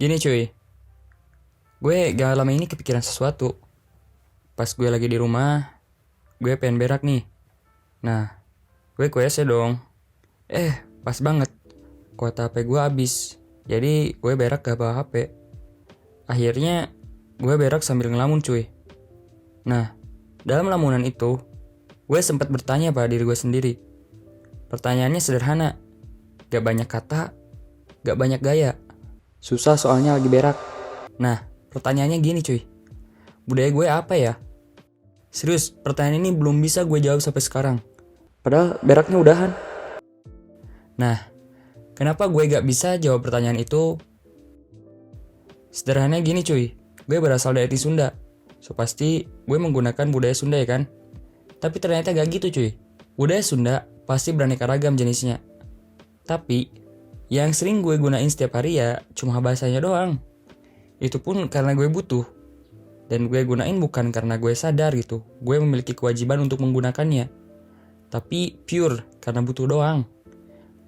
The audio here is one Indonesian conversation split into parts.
Gini cuy, gue gak lama ini kepikiran sesuatu. Pas gue lagi di rumah, gue pengen berak nih. Nah, gue ke WC dong. Pas banget. Kuota HP gue habis. Jadi gue berak gak bawa HP. Akhirnya gue berak sambil ngelamun cuy. Nah, dalam lamunan itu, gue sempat bertanya pada diri gue sendiri. Pertanyaannya sederhana. Gak banyak kata, gak banyak gaya. Susah soalnya lagi berak. Nah, pertanyaannya gini cuy. Budaya gue apa ya? Serius, pertanyaan ini belum bisa gue jawab sampai sekarang. Padahal beraknya udahan. Nah, kenapa gue gak bisa jawab pertanyaan itu? Sederhananya gini cuy. Gue berasal dari Sunda. So pasti gue menggunakan budaya Sunda ya kan? Tapi ternyata gak gitu cuy. Budaya Sunda pasti beraneka ragam jenisnya. Tapi, yang sering gue gunain setiap hari ya cuma bahasanya doang. Itu pun karena gue butuh. Dan gue gunain bukan karena gue sadar gitu. Gue memiliki kewajiban untuk menggunakannya. Tapi pure karena butuh doang.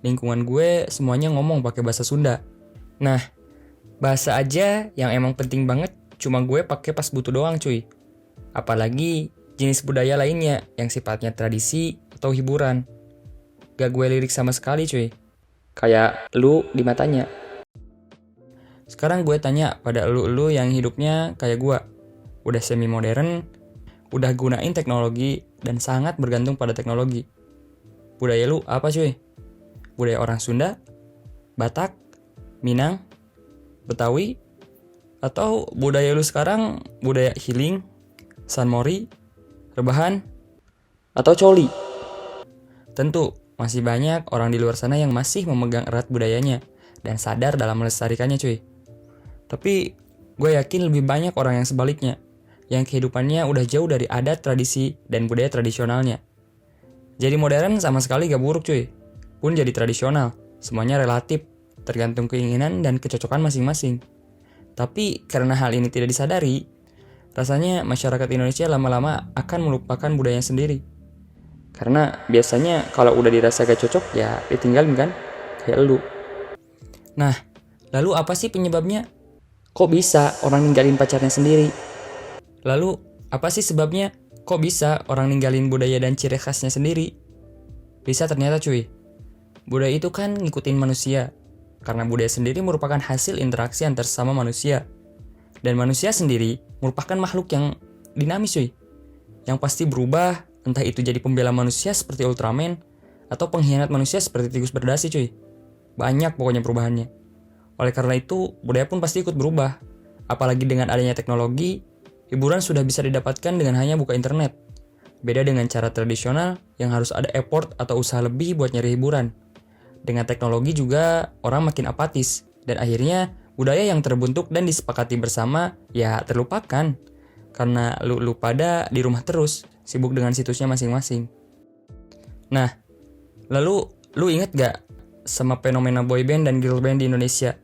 Lingkungan gue semuanya ngomong pakai bahasa Sunda. Nah, bahasa aja yang emang penting banget cuma gue pakai pas butuh doang cuy. Apalagi jenis budaya lainnya yang sifatnya tradisi atau hiburan. Gak gue lirik sama sekali cuy. Kayak lu di matanya. Sekarang gue tanya pada lu yang hidupnya kayak gue. Udah semi modern, udah gunain teknologi, dan sangat bergantung pada teknologi. Budaya lu apa cuy? Budaya orang Sunda? Batak? Minang? Betawi? Atau budaya lu sekarang budaya healing? Sanmori? Rebahan? Atau coli? Tentu, masih banyak orang di luar sana yang masih memegang erat budayanya dan sadar dalam melestarikannya cuy. Tapi gue yakin lebih banyak orang yang sebaliknya, yang kehidupannya udah jauh dari adat, tradisi, dan budaya tradisionalnya. Jadi modern sama sekali gak buruk cuy, pun jadi tradisional, semuanya relatif, tergantung keinginan dan kecocokan masing-masing. Tapi karena hal ini tidak disadari, rasanya masyarakat Indonesia lama-lama akan melupakan budayanya sendiri. Karena biasanya kalau udah dirasa gak cocok ya ditinggalin kan, kayak lu. Nah, lalu apa sih penyebabnya? Kok bisa orang ninggalin pacarnya sendiri? Lalu, apa sih sebabnya? Kok bisa orang ninggalin budaya dan ciri khasnya sendiri? Bisa ternyata cuy. Budaya itu kan ngikutin manusia. Karena budaya sendiri merupakan hasil interaksi antar sesama manusia. Dan manusia sendiri merupakan makhluk yang dinamis cuy. Yang pasti berubah, entah itu jadi pembela manusia seperti Ultraman, atau pengkhianat manusia seperti tikus berdasi cuy. Banyak pokoknya perubahannya. Oleh karena itu, budaya pun pasti ikut berubah. Apalagi dengan adanya teknologi, hiburan sudah bisa didapatkan dengan hanya buka internet. Beda dengan cara tradisional yang harus ada effort atau usaha lebih buat nyari hiburan. Dengan teknologi juga orang makin apatis. Dan akhirnya budaya yang terbentuk dan disepakati bersama ya terlupakan. Karena lu pada di rumah terus, sibuk dengan situsnya masing-masing. Nah, lalu lu inget gak sama fenomena boyband dan girlband di Indonesia?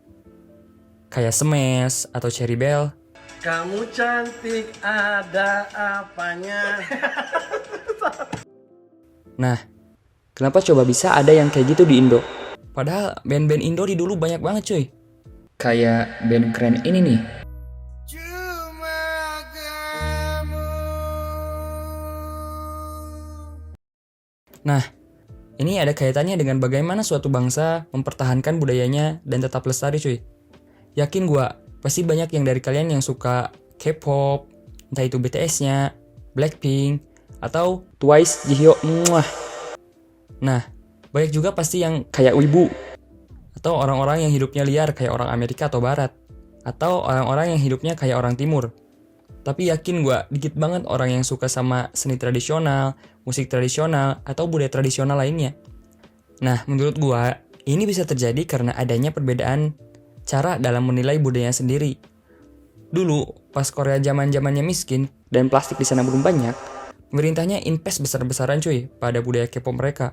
Kayak Smash atau Cherry Bell. Kamu cantik ada apanya? Nah, kenapa coba bisa ada yang kayak gitu di Indo? Padahal band-band Indo di dulu banyak banget cuy. Kayak band keren ini nih. Cuma kamu. Nah, ini ada kaitannya dengan bagaimana suatu bangsa mempertahankan budayanya dan tetap lestari cuy. Yakin gua, pasti banyak yang dari kalian yang suka K-pop, entah itu BTS-nya, Blackpink, atau Twice, Jihyo, muah. Nah, banyak juga pasti yang kayak wibu, atau orang-orang yang hidupnya liar kayak orang Amerika atau Barat, atau orang-orang yang hidupnya kayak orang Timur. Tapi yakin gua, dikit banget orang yang suka sama seni tradisional, musik tradisional, atau budaya tradisional lainnya. Nah, menurut gua, ini bisa terjadi karena adanya perbedaan cara dalam menilai budayanya sendiri. Dulu, pas Korea zaman-zamannya miskin dan plastik di sana belum banyak, pemerintahnya invest besar-besaran cuy pada budaya K-pop mereka.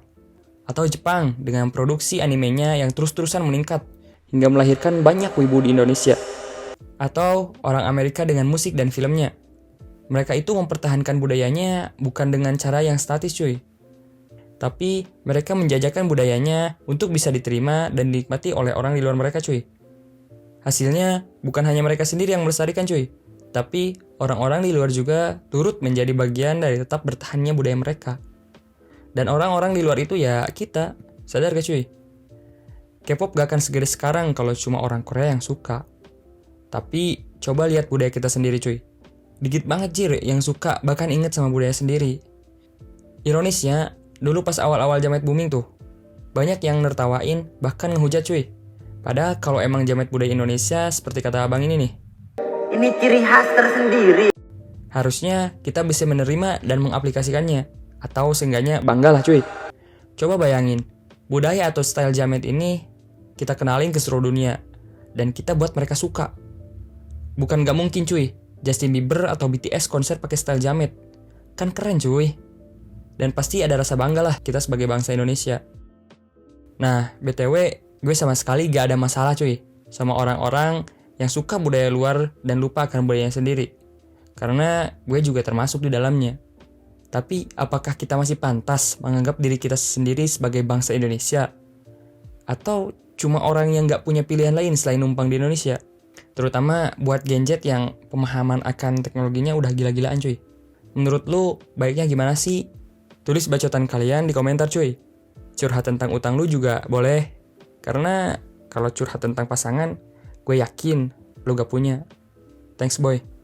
Atau Jepang dengan produksi animenya yang terus-terusan meningkat hingga melahirkan banyak wibu di Indonesia. Atau orang Amerika dengan musik dan filmnya. Mereka itu mempertahankan budayanya bukan dengan cara yang statis cuy. Tapi mereka menjajakan budayanya untuk bisa diterima dan dinikmati oleh orang di luar mereka cuy. Hasilnya bukan hanya mereka sendiri yang melestarikan cuy, tapi orang-orang di luar juga turut menjadi bagian dari tetap bertahannya budaya mereka. Dan orang-orang di luar itu ya kita, sadar gak cuy? K-pop gak akan segede sekarang kalau cuma orang Korea yang suka. Tapi coba lihat budaya kita sendiri cuy. Dikit banget jir yang suka bahkan inget sama budaya sendiri. Ironisnya, dulu pas awal-awal jamet booming tuh, banyak yang nertawain bahkan ngehujat cuy. Padahal kalau emang jamet budaya Indonesia seperti kata abang ini nih, ini ciri khas tersendiri. harusnya kita bisa menerima dan mengaplikasikannya. Atau seenggaknya banggalah cuy. Coba bayangin, budaya atau style jamet ini kita kenalin ke seluruh dunia. Dan kita buat mereka suka. Bukan gak mungkin cuy, Justin Bieber atau BTS konser pakai style jamet. Kan keren cuy. Dan pasti ada rasa bangga lah kita sebagai bangsa Indonesia. Nah, BTW, gue sama sekali gak ada masalah cuy sama orang-orang yang suka budaya luar dan lupa akan budayanya sendiri. Karena gue juga termasuk di dalamnya. Tapi apakah kita masih pantas menganggap diri kita sendiri sebagai bangsa Indonesia? Atau cuma orang yang gak punya pilihan lain selain numpang di Indonesia? Terutama buat Gen Z yang pemahaman akan teknologinya udah gila-gilaan cuy. Menurut lu baiknya gimana sih? Tulis bacotan kalian di komentar cuy. Curhat tentang utang lu juga boleh. Karena kalau curhat tentang pasangan, gue yakin lu gak punya. Thanks boy.